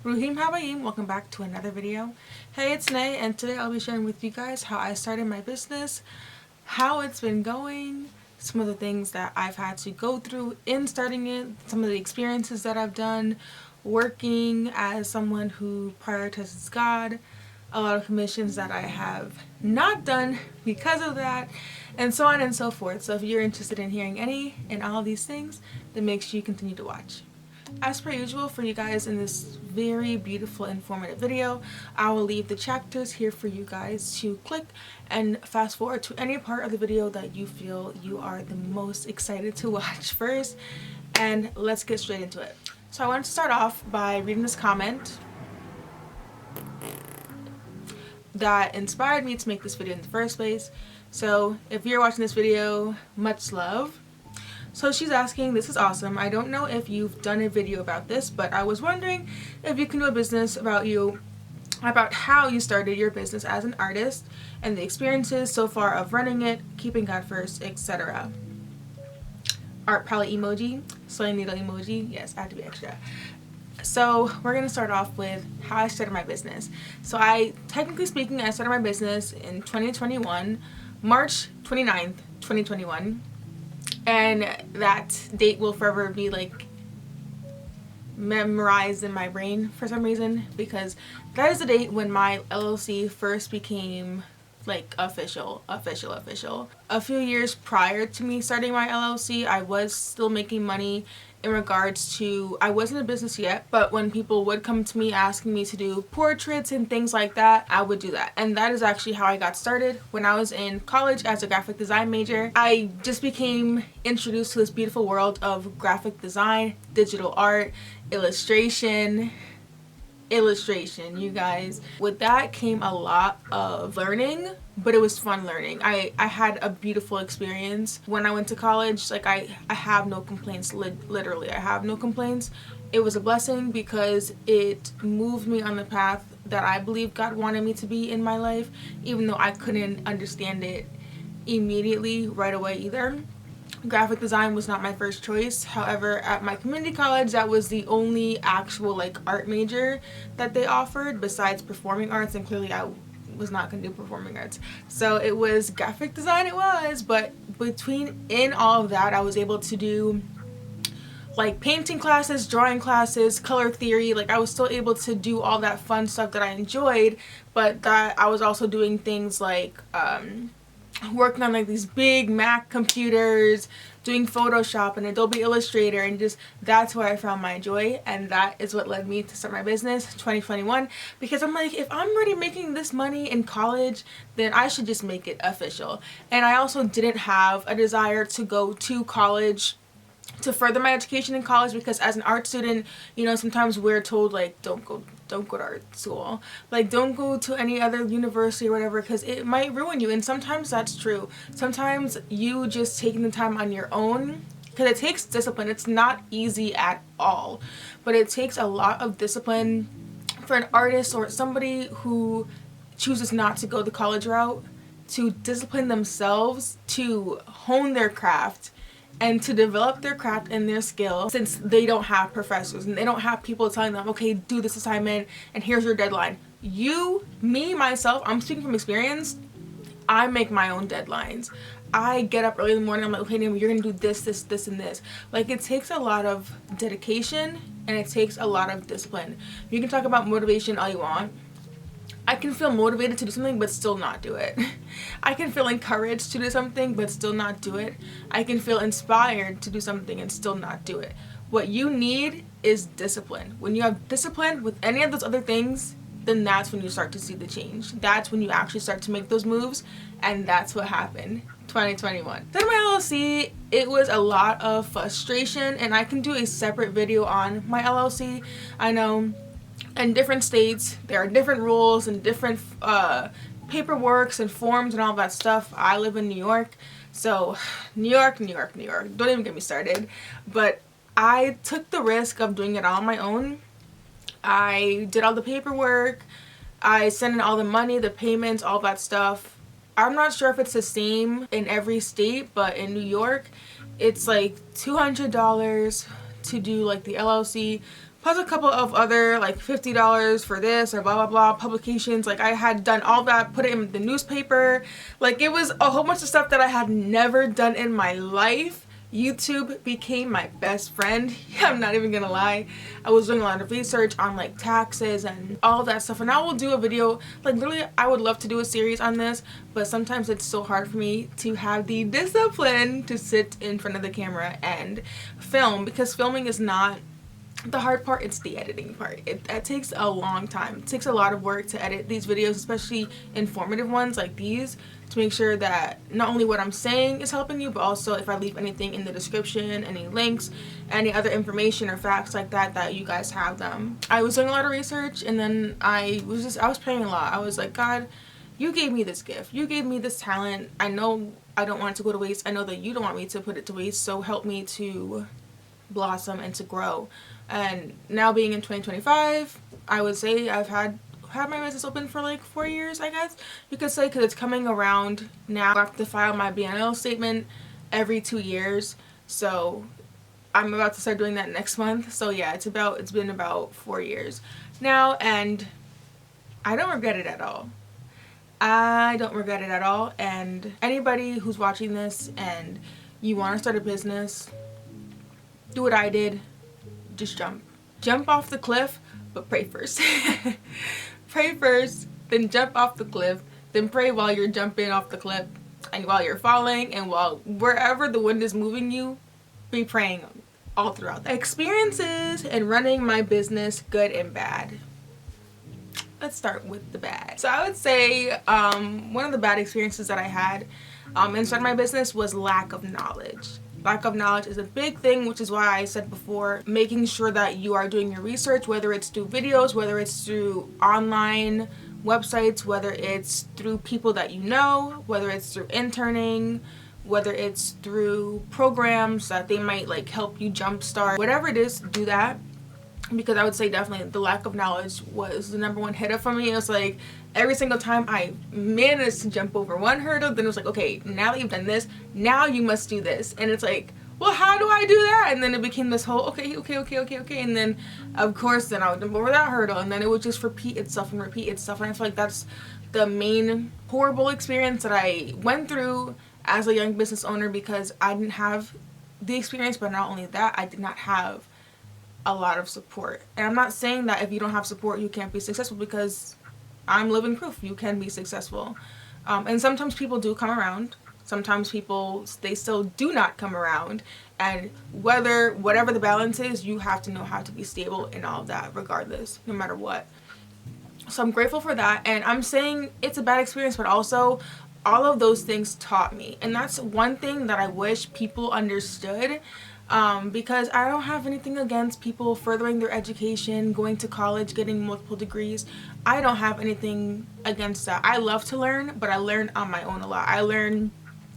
Ruhim Habayim, welcome back to another video. Hey, it's Nay, and today I'll be sharing with you guys how I started my business, how it's been going, some of the things that I've had to go through in starting it, some of the experiences that I've done working as someone who prioritizes God, a lot of commissions that I have not done because of that, and so on and so forth. So if you're interested in hearing any and all of these things, then make sure you continue to watch. As per usual for you guys in this very beautiful informative video, I will leave the chapters here for you guys to click and fast forward to any part of the video that you feel you are the most excited to watch first, and let's get straight into it. So I want to start off by reading this comment that inspired me to make this video in the first place. So if you're watching this video, much love. So she's asking, this is awesome. I don't know if you've done a video about this, but I was wondering if you can do a business about how you started your business as an artist and the experiences so far of running it, keeping God first, etc. Art palette emoji, sewing needle emoji. Yes, I have to be extra. So we're going to start off with how I started my business. So technically speaking, I started my business in 2021, March 29th, 2021. And that date will forever be like memorized in my brain for some reason, because that is the date when my LLC first became like official. A few years prior to me starting my LLC, I was still making money in regards to, I wasn't in business yet, but when people would come to me asking me to do portraits and things like that, I would do that. And that is actually how I got started. When I was in college as a graphic design major, I just became introduced to this beautiful world of graphic design, digital art, illustration, you guys. With that came a lot of learning, but it was fun learning. I had a beautiful experience when I went to college. Like I have no complaints. Literally I have no complaints. It was a blessing because it moved me on the path that I believe God wanted me to be in my life, even though I couldn't understand it immediately right away either. Graphic design was not my first choice. However, at my community college, that was the only actual like art major that they offered besides performing arts, and clearly I was not going to do performing arts. So it was graphic design, but in all of that, I was able to do like painting classes, drawing classes, color theory. Like I was still able to do all that fun stuff that I enjoyed, but that I was also doing things like working on like these big Mac computers, doing Photoshop and Adobe Illustrator, and just that's where I found my joy, and that is what led me to start my business 2021, because I'm like, if I'm already making this money in college, then I should just make it official. And I also didn't have a desire to go to college to further my education in college, because as an art student, you know, sometimes we're told like don't go to art school, like don't go to any other university or whatever, because it might ruin you. And sometimes that's true. Sometimes you just taking the time on your own, because it takes discipline. It's not easy at all, but it takes a lot of discipline for an artist or somebody who chooses not to go the college route, to discipline themselves, to hone their craft and to develop their craft and their skill, since they don't have professors and they don't have people telling them, okay, do this assignment and here's your deadline. Myself, I'm speaking from experience, I make my own deadlines. I get up early in the morning, I'm like, okay, Naomi, you're gonna do this, and this. Like, it takes a lot of dedication and it takes a lot of discipline. You can talk about motivation all you want. I can feel motivated to do something but still not do it. I can feel encouraged to do something but still not do it. I can feel inspired to do something and still not do it. What you need is discipline. When you have discipline with any of those other things, then that's when you start to see the change. That's when you actually start to make those moves, and that's what happened 2021. Then my LLC, it was a lot of frustration, and I can do a separate video on my LLC. I know in different states there are different rules and different paperworks and forms and all that stuff. I live in New York, so New York, don't even get me started. But I took the risk of doing it all on my own. I did all the paperwork, I sent in all the money, the payments, all that stuff. I'm not sure if it's the same in every state, but in New York it's like $200 to do like the LLC, plus a couple of other like $50 for this or blah blah blah publications. Like I had done all that, put it in the newspaper. Like it was a whole bunch of stuff that I had never done in my life. YouTube became my best friend. I'm not even gonna lie. I was doing a lot of research on like taxes and all that stuff, and I will do a video, like literally I would love to do a series on this, but sometimes it's so hard for me to have the discipline to sit in front of the camera and film, because filming is not the hard part, it's the editing part. That takes a long time. It takes a lot of work to edit these videos, especially informative ones like these, to make sure that not only what I'm saying is helping you, but also if I leave anything in the description, any links, any other information or facts like that, that you guys have them. I was doing a lot of research, and then I was praying a lot. I was like, God, you gave me this gift. You gave me this talent. I know I don't want it to go to waste. I know that you don't want me to put it to waste. So help me to blossom and to grow. And now being in 2025, I would say I've had my business open for like 4 years, I guess you could say, because it's coming around now. I have to file my BNL statement every 2 years, so I'm about to start doing that next month. So yeah, it's been about 4 years now, and I don't regret it at all. I don't regret it at all. And anybody who's watching this and you want to start a business, do what I did. Just jump off the cliff, but pray first. Pray first, then jump off the cliff, then pray while you're jumping off the cliff, and while you're falling, and while wherever the wind is moving you, be praying all throughout that. Experiences in running my business, good and bad. Let's start with the bad. So I would say one of the bad experiences that I had inside my business was lack of knowledge. Lack of knowledge is a big thing, which is why I said before, making sure that you are doing your research, whether it's through videos, whether it's through online websites, whether it's through people that you know, whether it's through interning, whether it's through programs that they might like help you jumpstart. Whatever it is, do that. Because I would say definitely the lack of knowledge was the #1 hitter for me. It was like every single time I managed to jump over one hurdle, then it was like, okay, now that you've done this, now you must do this. And it's like, well, how do I do that? And then it became this whole, okay. And then, of course, then I would jump over that hurdle, and then it would just repeat itself. And I feel like that's the main horrible experience that I went through as a young business owner, because I didn't have the experience, but not only that, I did not have a lot of support. And I'm not saying that if you don't have support you can't be successful, because I'm living proof you can be successful. And sometimes people do come around, sometimes people, they still do not come around, and whatever the balance is, you have to know how to be stable in all of that regardless, no matter what. So I'm grateful for that, and I'm saying it's a bad experience, but also all of those things taught me. And that's one thing that I wish people understood. Because I don't have anything against people furthering their education, going to college, getting multiple degrees. I don't have anything against that. I love to learn, but I learn on my own a lot. I learn,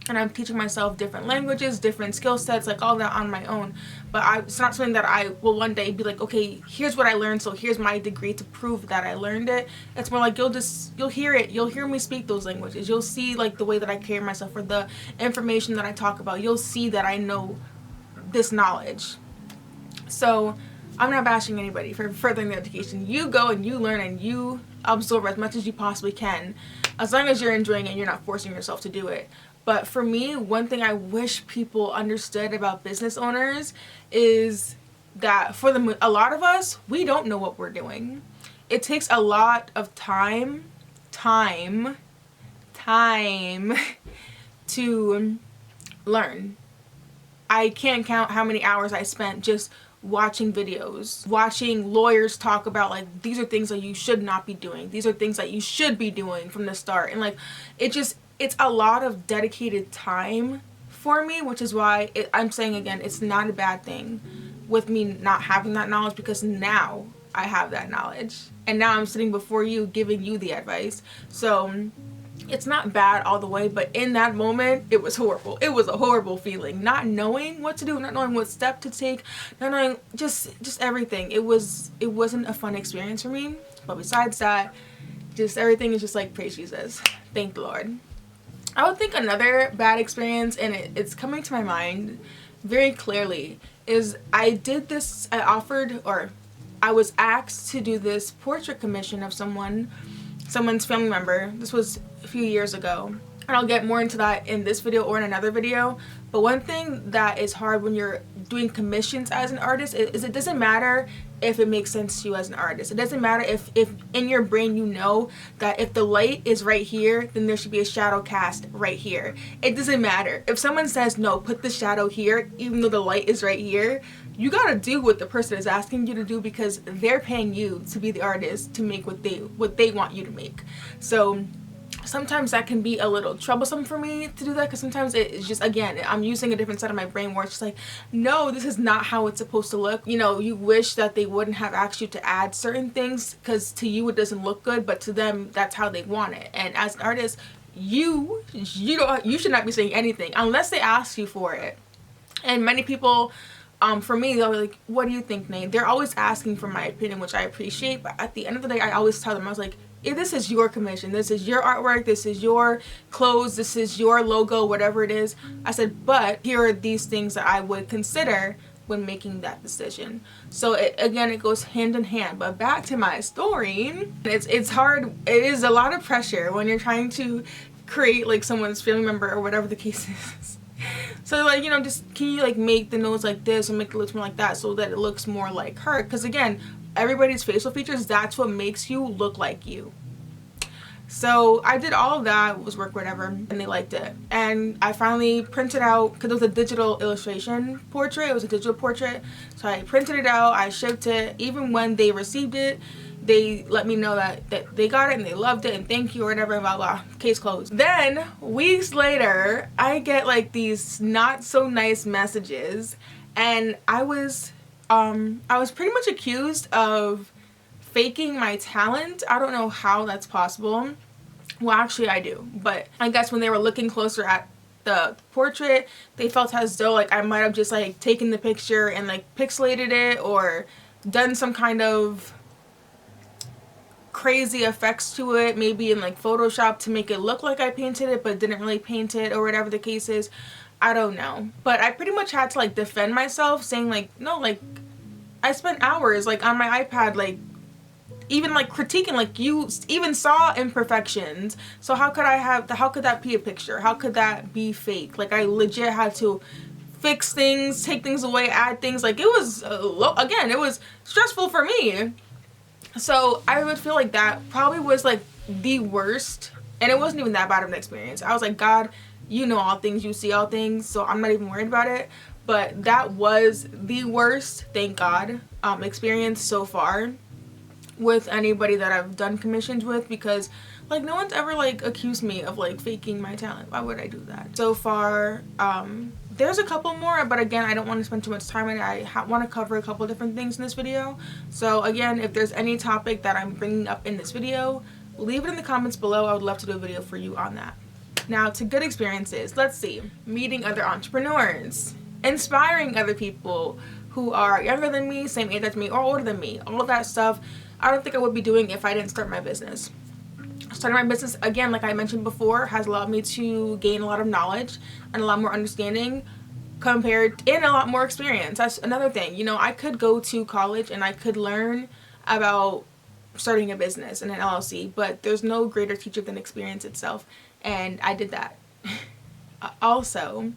and I'm teaching myself different languages, different skill sets, like all that on my own. But it's not something that I will one day be like, okay, here's what I learned, so here's my degree to prove that I learned it. It's more like you'll hear it. You'll hear me speak those languages. You'll see like the way that I carry myself, or the information that I talk about. You'll see that I know this knowledge. So I'm not bashing anybody for furthering their education. You go and you learn and you absorb as much as you possibly can, as long as you're enjoying it and you're not forcing yourself to do it. But for me, one thing I wish people understood about business owners is that for a lot of us, we don't know what we're doing. It takes a lot of time to learn. I can't count how many hours I spent just watching videos, watching lawyers talk about like, these are things that you should not be doing. These are things that you should be doing from the start. And like, it's a lot of dedicated time for me, which is why I'm saying again, it's not a bad thing with me not having that knowledge, because now I have that knowledge. And now I'm sitting before you giving you the advice. So it's not bad all the way, but in that moment it was horrible. It was a horrible feeling, not knowing what to do, not knowing what step to take, not knowing just everything. It wasn't a fun experience for me. But besides that, just everything is just like, praise Jesus, thank the Lord. I would think another bad experience, and it's coming to my mind very clearly, is I offered, or I was asked to do this portrait commission of someone's family member. This was a few years ago. And I'll get more into that in this video or in another video. But one thing that is hard when you're doing commissions as an artist is it doesn't matter if it makes sense to you as an artist. It doesn't matter if in your brain you know that if the light is right here, then there should be a shadow cast right here. It doesn't matter. If someone says, no, put the shadow here, even though the light is right here, you gotta do what the person is asking you to do because they're paying you to be the artist to make what they want you to make. So sometimes that can be a little troublesome for me to do that because sometimes it's just, again, I'm using a different side of my brain where it's just like, no, this is not how it's supposed to look. You know, you wish that they wouldn't have asked you to add certain things because to you it doesn't look good, but to them that's how they want it. And as an artist, you should not be saying anything unless they ask you for it. And many people, for me, they'll be like, what do you think, Nate? They're always asking for my opinion, which I appreciate, but at the end of the day, I always tell them, I was like, if this is your commission, this is your artwork, this is your clothes, this is your logo, whatever it is. I said, but here are these things that I would consider when making that decision. So again, it goes hand in hand. But back to my story, it's hard. It is a lot of pressure when you're trying to create like someone's family member or whatever the case is. So like, you know, just can you like make the nose like this or make the lips more like that so that it looks more like her? Because again, everybody's facial features, that's what makes you look like you. So I did all of that, it was work, whatever, and they liked it. And I finally printed out, because it was a digital illustration portrait, it was a digital portrait. So I printed it out, I shipped it. Even when they received it, they let me know that they got it and they loved it and thank you or whatever, blah blah, case closed. Then weeks later, I get like these not so nice messages, and I was pretty much accused of faking my talent. I don't know how that's possible. Well, actually I do, but I guess when they were looking closer at the portrait, they felt as though like I might have just like taken the picture and like pixelated it or done some kind of crazy effects to it, maybe in like Photoshop to make it look like I painted it but didn't really paint it or whatever the case is. I don't know, but I pretty much had to like defend myself, saying like, no, like I spent hours like on my iPad, like even like critiquing, like you even saw imperfections, so how could that be a picture? How could that be fake? Like I legit had to fix things, take things away, add things. Like it was again, it was stressful for me. So I would feel like that probably was like the worst, and it wasn't even that bad of an experience. I was like, God, you know all things, you see all things, so I'm not even worried about it. But that was the worst, thank God, experience so far with anybody that I've done commissions with, because like no one's ever like accused me of like faking my talent. Why would I do that? So far, there's a couple more, but again, I don't want to spend too much time on it. I want to cover a couple different things in this video. So again, if there's any topic that I'm bringing up in this video, leave it in the comments below. I would love to do a video for you on that. Now to good experiences, let's see. Meeting other entrepreneurs, inspiring other people who are younger than me, same age as me, or older than me. All of that stuff I don't think I would be doing if I didn't start my business. Starting my business, again, like I mentioned before, has allowed me to gain a lot of knowledge and a lot more understanding and a lot more experience. That's another thing. You know, I could go to college and I could learn about starting a business and an LLC, but there's no greater teacher than experience itself, and I did that. Also,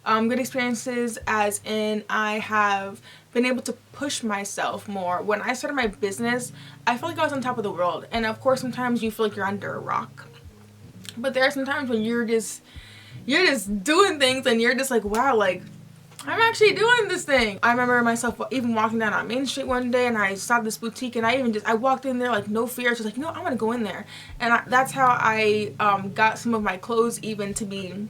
good experiences as in I have been able to push myself more. When I started my business, I felt like I was on top of the world, and of course sometimes you feel like you're under a rock, but there are some times when you're just doing things and you're just like, wow, like I'm actually doing this thing. I remember myself even walking down on Main Street one day and I saw this boutique and I walked in there like no fear. Just like, you know, I'm gonna go in there, and that's how I got some of my clothes even to be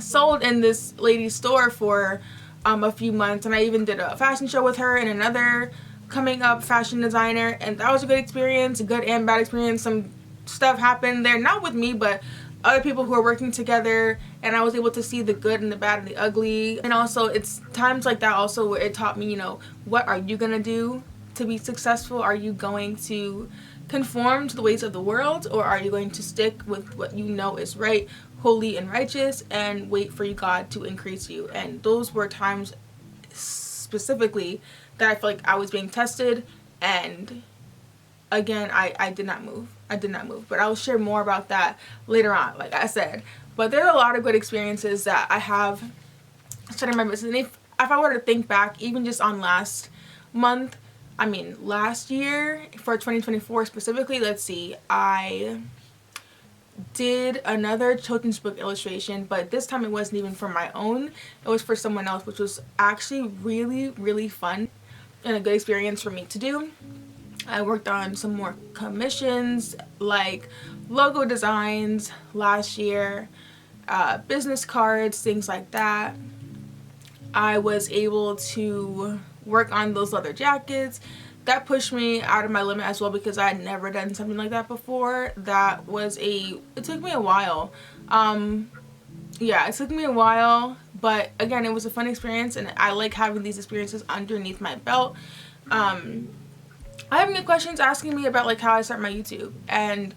sold in this lady's store for a few months. And I even did a fashion show with her and another coming up fashion designer, and that was a good experience, a good and bad experience. Some stuff happened there, not with me, but other people who are working together, and I was able to see the good and the bad and the ugly. And also it's times like that also where it taught me, you know, what are you gonna do to be successful? Are you going to conform to the ways of the world, or are you going to stick with what you know is right, holy and righteous, and wait for God to increase you? And those were times specifically that I felt like I was being tested, And again, I did not move. I did not move. But I'll share more about that later on, like I said. But there are a lot of good experiences that I have starting my business. And if I were to think back, even just on last year, for 2024 specifically, let's see, I did another children's book illustration, but this time it wasn't even for my own. It was for someone else, which was actually really, really fun and a good experience for me to do. I worked on some more commissions, like logo designs last year, business cards, things like that. I was able to work on those leather jackets. That pushed me out of my limit as well, because I had never done something like that before. It took me a while. Yeah, it took me a while, but again, it was a fun experience, and I like having these experiences underneath my belt. I have any questions asking me about like how I start my YouTube, and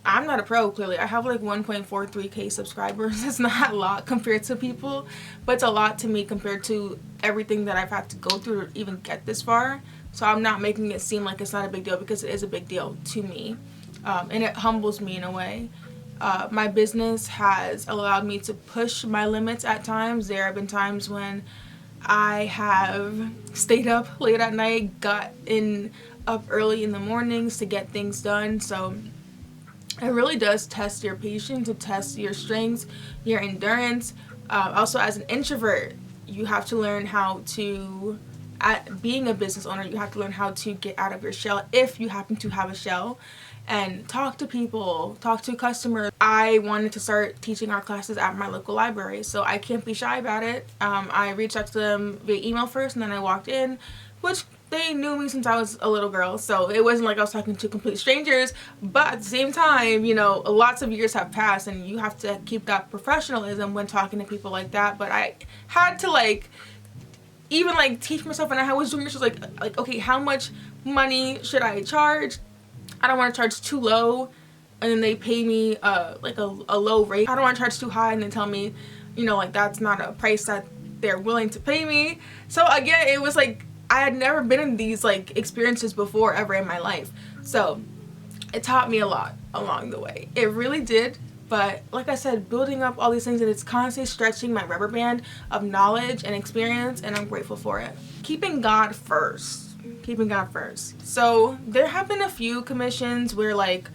I'm not a pro, clearly. I have like 1.43k subscribers. It's not a lot compared to people, but it's a lot to me compared to everything that I've had to go through to even get this far. So I'm not making it seem like it's not a big deal, because it is a big deal to me, and it humbles me in a way. My business has allowed me to push my limits at times. There have been times when I have stayed up late at night, up early in the mornings to get things done. So it really does test your patience, to test your strengths, your endurance. Also, as an introvert, you have to learn how to, being a business owner, you have to learn how to get out of your shell, if you happen to have a shell, and talk to people, talk to customers. I wanted to start teaching our classes at my local library, so I can't be shy about it. I reached out to them via email first, and then I walked in, which they knew me since I was a little girl, so it wasn't like I was talking to complete strangers. But at the same time, you know, lots of years have passed, and you have to keep that professionalism when talking to people like that. But I had to even teach myself, and I was doing this, like okay, how much money should I charge? I don't want to charge too low and then they pay me like a low rate. I don't want to charge too high and then tell me, you know, like that's not a price that they're willing to pay me. So again, it was like I had never been in these like experiences before ever in my life. So it taught me a lot along the way. It really did. But like I said, building up all these things, and it's constantly stretching my rubber band of knowledge and experience, and I'm grateful for it. Keeping God first. Keeping God first. So there have been a few commissions where, like,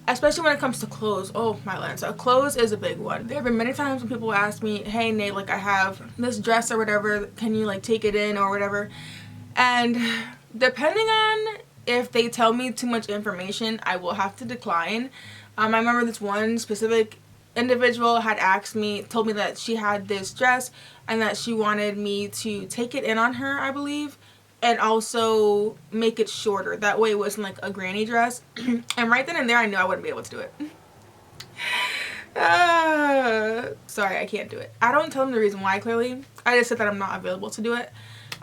especially when it comes to clothes, oh my land, so clothes is a big one. There have been many times when people ask me, hey Nate, like I have this dress or whatever, can you like take it in or whatever? And depending on if they tell me too much information, I will have to decline. I remember this one specific individual had told me that she had this dress and that she wanted me to take it in on her, I believe, and also make it shorter. That way it wasn't like a granny dress. And right then and there I knew I wouldn't be able to do it. Sorry, I can't do it. I don't tell them the reason why, clearly. I just said that I'm not available to do it.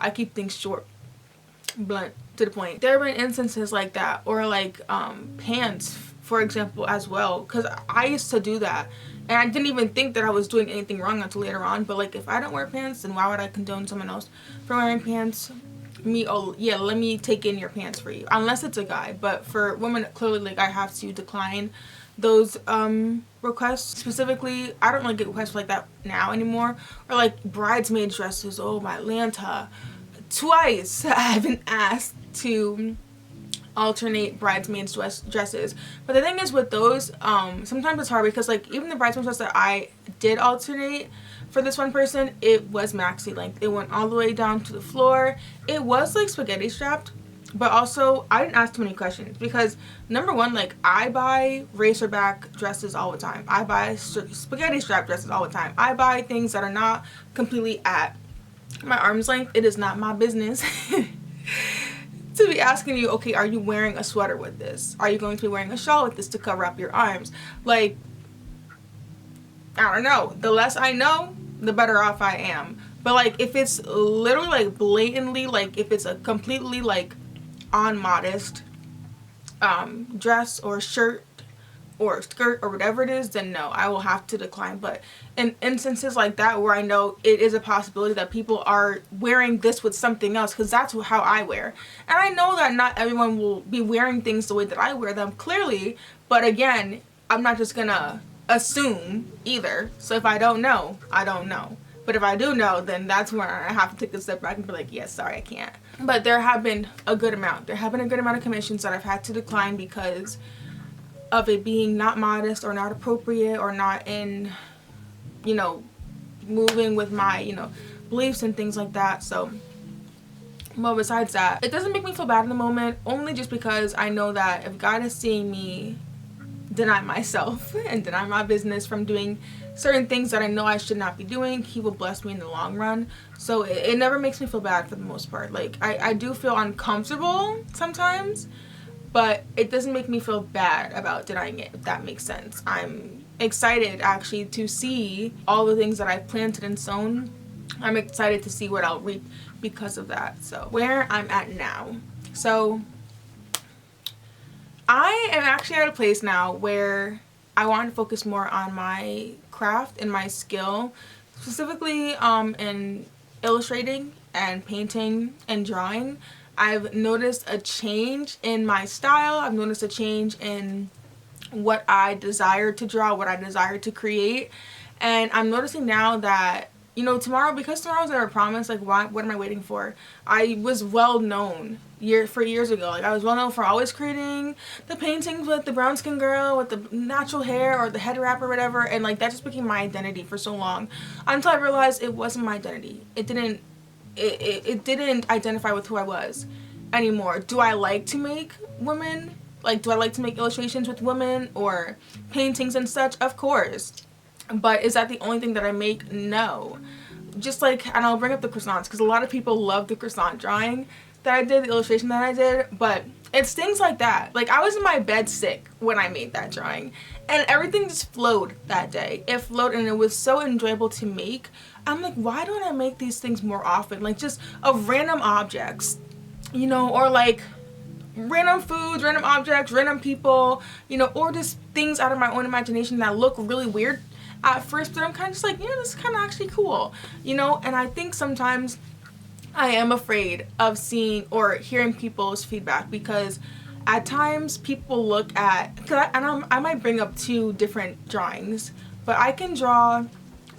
I keep things short, blunt, to the point. There have been instances like that, or like pants, for example, as well, because I used to do that and I didn't even think that I was doing anything wrong until later on. But like, if I don't wear pants, then why would I condone someone else from wearing pants? Oh yeah, let me take in your pants for you, unless it's a guy. But for women, clearly, like, I have to decline those requests. Specifically, I don't really get requests like that now anymore. Or like bridesmaid dresses. Oh my Lanta, twice I've been asked to alternate bridesmaids dresses. But the thing is with those, sometimes it's hard, because like even the bridesmaid dress that I did alternate for this one person, it was maxi length. It went all the way down to the floor. It was like spaghetti strapped, but also I didn't ask too many questions, because number one, like, I buy racerback dresses all the time. I buy spaghetti strap dresses all the time. I buy things that are not completely at my arm's length. It is not my business to be asking you, okay, are you wearing a sweater with this? Are you going to be wearing a shawl with this to cover up your arms? Like, I don't know. The less I know, the better off I am. But like, if it's literally like blatantly, like if it's a completely like unmodest dress or shirt or skirt or whatever it is, then no, I will have to decline. But in instances like that where I know it is a possibility that people are wearing this with something else, because that's how I wear, and I know that not everyone will be wearing things the way that I wear them, clearly, but again, I'm not just gonna assume either. So if I don't know, I don't know. But if I do know, then that's where I have to take a step back and be like, yes, sorry, I can't. But there have been a good amount. There have been a good amount of commissions that I've had to decline because of it being not modest or not appropriate or not in, you know, moving with my, you know, beliefs and things like that. So, well, besides that, it doesn't make me feel bad in the moment, only just because I know that if God is seeing me deny myself and deny my business from doing certain things that I know I should not be doing, he will bless me in the long run. So it never makes me feel bad for the most part. Like, I do feel uncomfortable sometimes, but it doesn't make me feel bad about denying it, if that makes sense. I'm excited actually to see all the things that I've planted and sown. I'm excited to see what I'll reap because of that. So where I'm at now. So I am actually at a place now where I want to focus more on my craft and my skill, specifically in illustrating and painting and drawing. I've noticed a change in my style. I've noticed a change in what I desire to draw, what I desire to create. And I'm noticing now that, you know, tomorrow, because tomorrow's never promised, like, what am I waiting for? I was well known years ago. Like, I was well known for always creating the paintings with the brown skin girl with the natural hair or the head wrap or whatever, and like that just became my identity for so long, until I realized it wasn't my identity. It didn't identify with who I was anymore. Do I like to make women? Like, do I like to make illustrations with women or paintings and such? Of course. But is that the only thing that I make? No. Just like, and I'll bring up the croissants because a lot of people love the croissant drawing that I did, the illustration that I did, but it's things like that. Like, I was in my bed sick when I made that drawing, and everything just flowed that day. It flowed, and it was so enjoyable to make. I'm like, why don't I make these things more often? Like, just of random objects, you know, or like random foods, random objects, random people, you know, or just things out of my own imagination that look really weird at first, but I'm kind of just like, yeah, this is kind of actually cool, you know. And I think sometimes I am afraid of seeing or hearing people's feedback, because at times people look at, I might bring up 2 different drawings, but I can draw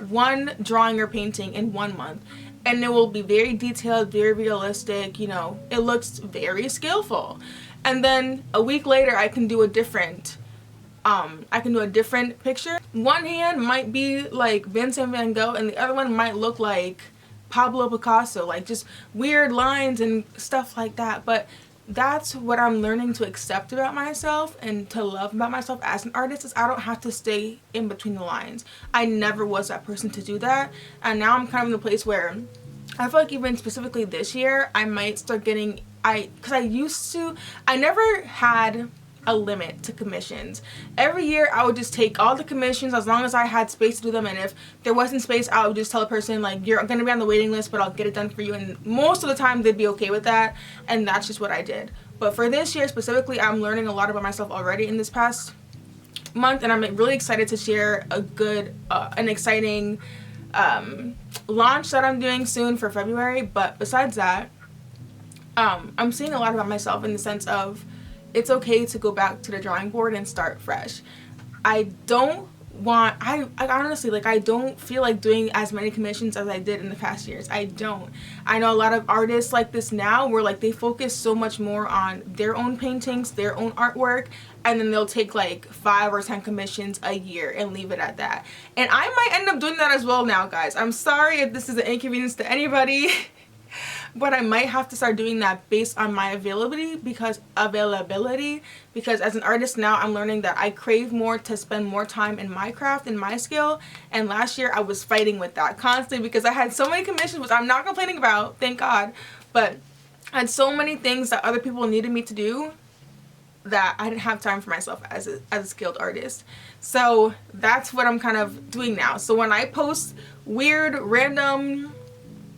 one drawing or painting in 1 month, and it will be very detailed, very realistic, you know, it looks very skillful. And then a week later I can do a different picture. One hand might be like Vincent van Gogh and the other one might look like Pablo Picasso, like just weird lines and stuff like that. But that's what I'm learning to accept about myself and to love about myself as an artist, is I don't have to stay in between the lines. I never was that person to do that, and now I'm kind of in the place where I feel like even specifically this year I might start getting, because I never had a limit to commissions. Every year I would just take all the commissions as long as I had space to do them, and if there wasn't space I would just tell a person like, you're gonna be on the waiting list but I'll get it done for you, and most of the time they'd be okay with that, and that's just what I did. But for this year specifically, I'm learning a lot about myself already in this past month, and I'm really excited to share an exciting launch that I'm doing soon for February. But besides that, I'm seeing a lot about myself in the sense of it's okay to go back to the drawing board and start fresh. I honestly, like, I don't feel like doing as many commissions as I did in the past years. I don't. I know a lot of artists like this now where like they focus so much more on their own paintings, their own artwork, and then they'll take like 5 or 10 commissions a year and leave it at that. And I might end up doing that as well now, guys. I'm sorry if this is an inconvenience to anybody. But I might have to start doing that based on my availability, because as an artist now I'm learning that I crave more to spend more time in my craft and my skill. And last year I was fighting with that constantly because I had so many commissions, which I'm not complaining about, thank God, but I had so many things that other people needed me to do that I didn't have time for myself as a skilled artist. So that's what I'm kind of doing now. So when I post weird, random,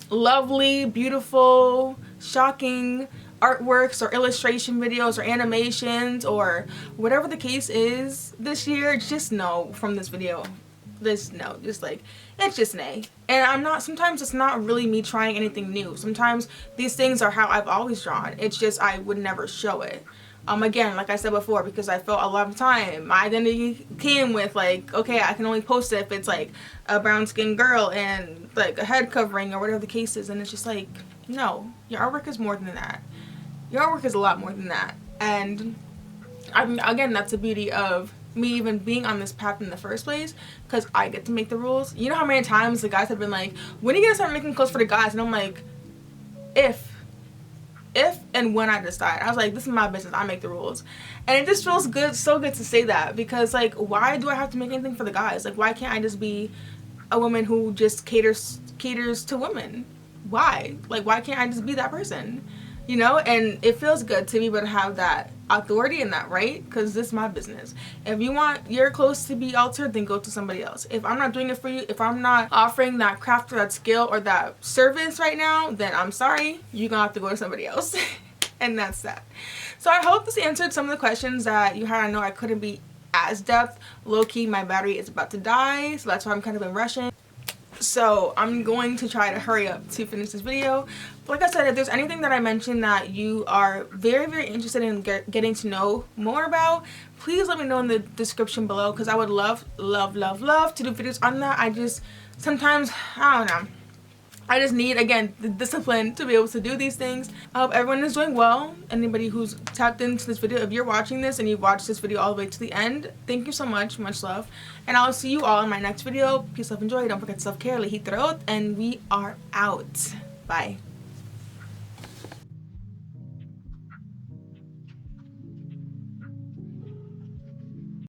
lovely, beautiful, shocking artworks or illustration videos or animations or whatever the case is this year, just know from this video, just like, it's just nay. And I'm not, sometimes it's not really me trying anything new. Sometimes these things are how I've always drawn. It's just I would never show it. Again, like I said before, because I felt a lot of time my identity came with like, okay, I can only post it if it's like a brown skinned girl and like a head covering or whatever the case is. And it's just like, no, your artwork is more than that. Your artwork is a lot more than that. And again, that's the beauty of me even being on this path in the first place, because I get to make the rules. You know how many times the guys have been like, when are you gonna start making clothes for the guys? And I'm like, if and when I decide. I was like, this is my business, I make the rules. And it just feels good, so good to say that, because like, why do I have to make anything for the guys? Like, why can't I just be a woman who just caters to women? Why? Like, why can't I just be that person? You know? And it feels good to be able to have that authority and that right, because this is my business. If you want your clothes to be altered, then go to somebody else. If I'm not doing it for you, if I'm not offering that craft or that skill or that service right now, then I'm sorry, you're gonna have to go to somebody else. And that's that. So I hope this answered some of the questions that you had. I know I couldn't be as depth. Low-key, my battery is about to die, so that's why I'm kind of been rushing. So I'm going to try to hurry up to finish this video. But like I said, if there's anything that I mentioned that you are very, very interested in getting to know more about, please let me know in the description below, because I would love, love, love, love to do videos on that. I just sometimes, I don't know, I just need, again, the discipline to be able to do these things. I hope everyone is doing well. Anybody who's tapped into this video, if you're watching this and you've watched this video all the way to the end, thank you so much. Much love. And I'll see you all in my next video. Peace, love, and joy. Don't forget to self-care, lehit, and we are out. Bye.